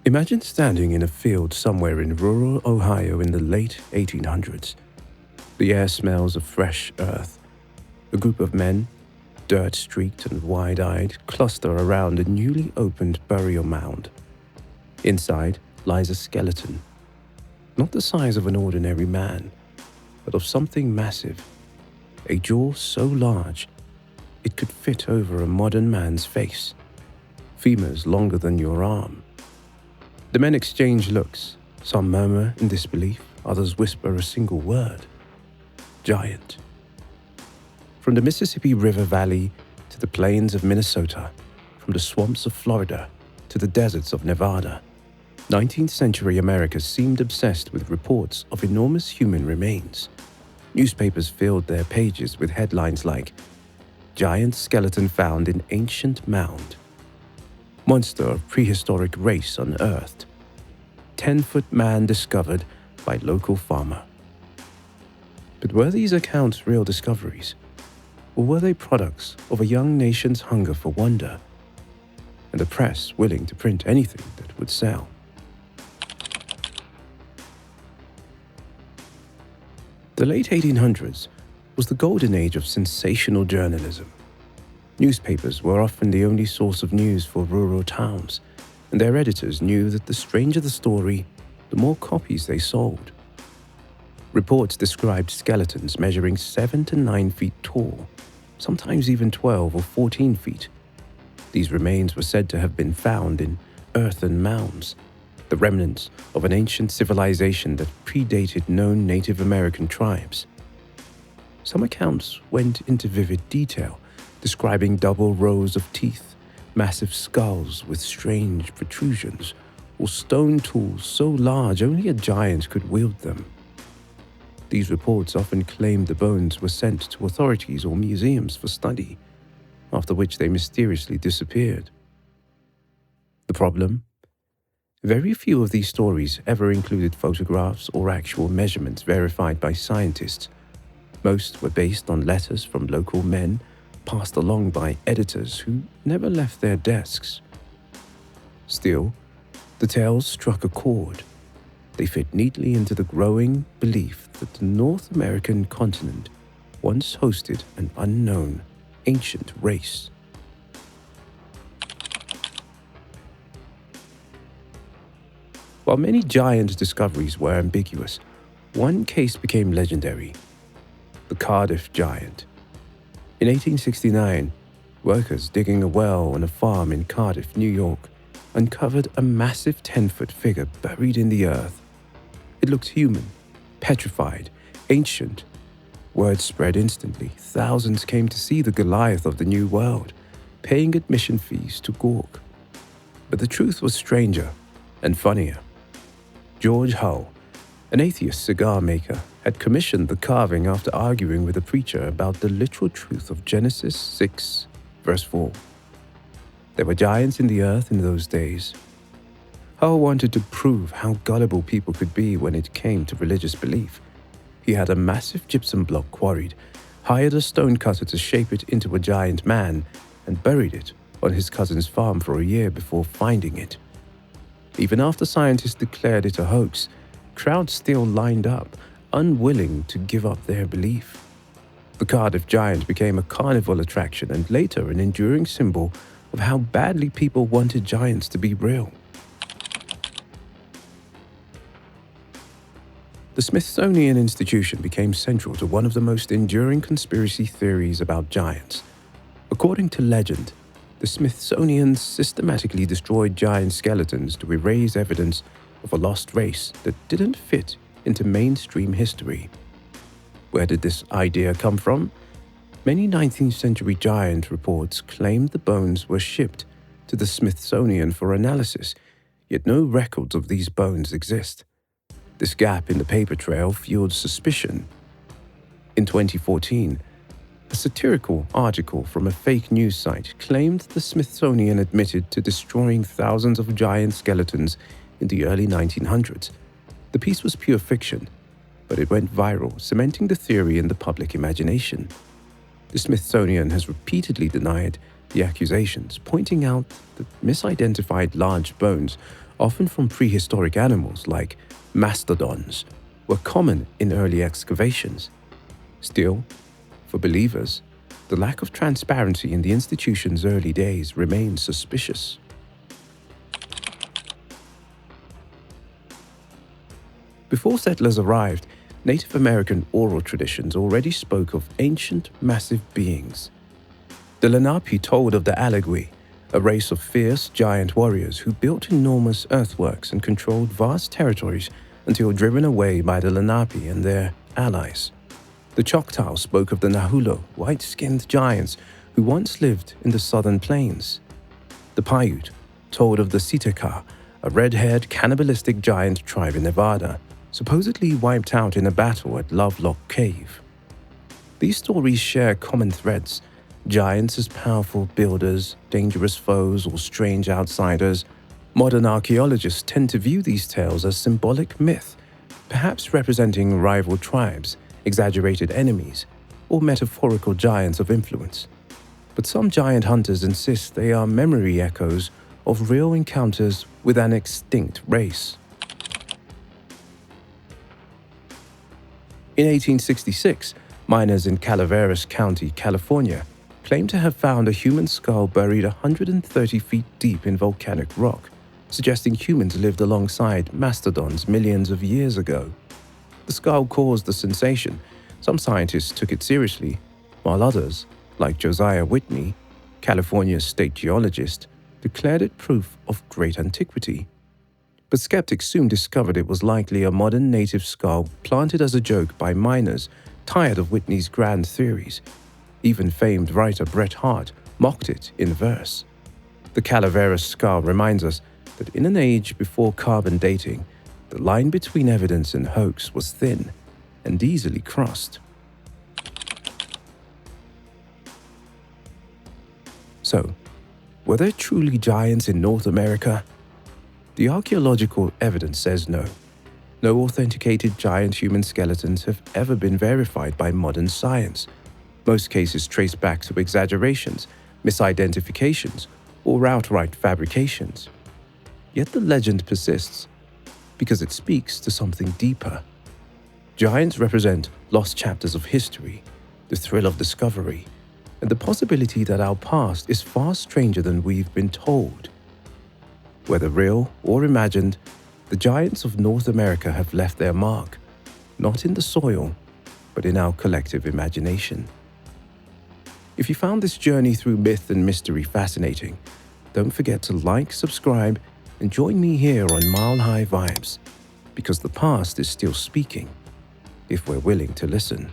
Imagine standing in a field somewhere in rural Ohio in the late 1800s. The air smells of fresh earth. A group of men, dirt-streaked and wide-eyed, cluster around a newly opened burial mound. Inside lies a skeleton, not the size of an ordinary man, but of something massive, a jaw so large it could fit over a modern man's face, femurs longer than your arm. The men exchange looks. Some murmur in disbelief, others whisper a single word: giant. From the Mississippi River Valley to the plains of Minnesota, from the swamps of Florida to the deserts of Nevada, 19th century America seemed obsessed with reports of enormous human remains. Newspapers filled their pages with headlines like, "Giant skeleton found in ancient mound," "Monster of prehistoric race unearthed," "10-foot man discovered by local farmer." But were these accounts real discoveries? Or were they products of a young nation's hunger for wonder, and the press willing to print anything that would sell? The late 1800s was the golden age of sensational journalism. Newspapers were often the only source of news for rural towns, and their editors knew that the stranger the story, the more copies they sold. Reports described skeletons measuring 7 to 9 feet tall, sometimes even 12 or 14 feet. These remains were said to have been found in earthen mounds, the remnants of an ancient civilization that predated known Native American tribes. Some accounts went into vivid detail, describing double rows of teeth, massive skulls with strange protrusions, or stone tools so large only a giant could wield them. These reports often claimed the bones were sent to authorities or museums for study, after which they mysteriously disappeared. The problem? Very few of these stories ever included photographs or actual measurements verified by scientists. Most were based on letters from local men passed along by editors who never left their desks. Still, the tales struck a chord. They fit neatly into the growing belief that the North American continent once hosted an unknown, ancient race. While many giant discoveries were ambiguous, one case became legendary: the Cardiff giant. In 1869, workers digging a well on a farm in Cardiff, New York, uncovered a massive 10-foot figure buried in the earth. It looked human, petrified, ancient. Word spread instantly. Thousands came to see the Goliath of the New World, paying admission fees to gawk. But the truth was stranger and funnier. George Hull, an atheist cigar maker, had commissioned the carving after arguing with a preacher about the literal truth of Genesis 6, verse 4. There were giants in the earth in those days. Hull wanted to prove how gullible people could be when it came to religious belief. He had a massive gypsum block quarried, hired a stonecutter to shape it into a giant man, and buried it on his cousin's farm for a year before finding it. Even after scientists declared it a hoax, crowds still lined up, unwilling to give up their belief. The Cardiff giant became a carnival attraction and later an enduring symbol of how badly people wanted giants to be real. The Smithsonian Institution became central to one of the most enduring conspiracy theories about giants. According to legend, the Smithsonian systematically destroyed giant skeletons to erase evidence of a lost race that didn't fit into mainstream history. Where did this idea come from? Many 19th century giant reports claimed the bones were shipped to the Smithsonian for analysis, yet no records of these bones exist. This gap in the paper trail fueled suspicion. In 2014, a satirical article from a fake news site claimed the Smithsonian admitted to destroying thousands of giant skeletons in the early 1900s. The piece was pure fiction, but it went viral, cementing the theory in the public imagination. The Smithsonian has repeatedly denied the accusations, pointing out that misidentified large bones often from prehistoric animals like mastodons, were common in early excavations. Still, for believers, the lack of transparency in the institution's early days remains suspicious. Before settlers arrived, Native American oral traditions already spoke of ancient, massive beings. The Lenape told of the Alagui, a race of fierce giant warriors who built enormous earthworks and controlled vast territories until driven away by the Lenape and their allies. The Choctaw spoke of the Nahulo, white-skinned giants who once lived in the southern plains. The Paiute told of the Sitaka, a red-haired cannibalistic giant tribe in Nevada, supposedly wiped out in a battle at Lovelock Cave. These stories share common threads: giants as powerful builders, dangerous foes, or strange outsiders. Modern archaeologists tend to view these tales as symbolic myth, perhaps representing rival tribes, exaggerated enemies, or metaphorical giants of influence. But some giant hunters insist they are memory echoes of real encounters with an extinct race. In 1866, miners in Calaveras County, California, claimed to have found a human skull buried 130 feet deep in volcanic rock, suggesting humans lived alongside mastodons millions of years ago. The skull caused a sensation. Some scientists took it seriously, while others, like Josiah Whitney, California's state geologist, declared it proof of great antiquity. But skeptics soon discovered it was likely a modern native skull planted as a joke by miners tired of Whitney's grand theories. Even famed writer Bret Harte mocked it in verse. The Calaveras skull reminds us that in an age before carbon dating, the line between evidence and hoax was thin and easily crossed. So, were there truly giants in North America? The archaeological evidence says no. No authenticated giant human skeletons have ever been verified by modern science. Most cases trace back to exaggerations, misidentifications, or outright fabrications. Yet the legend persists because it speaks to something deeper. Giants represent lost chapters of history, the thrill of discovery, and the possibility that our past is far stranger than we've been told. Whether real or imagined, the giants of North America have left their mark, not in the soil, but in our collective imagination. If you found this journey through myth and mystery fascinating, don't forget to like, subscribe, and join me here on Mile High Vibes, because the past is still speaking, if we're willing to listen.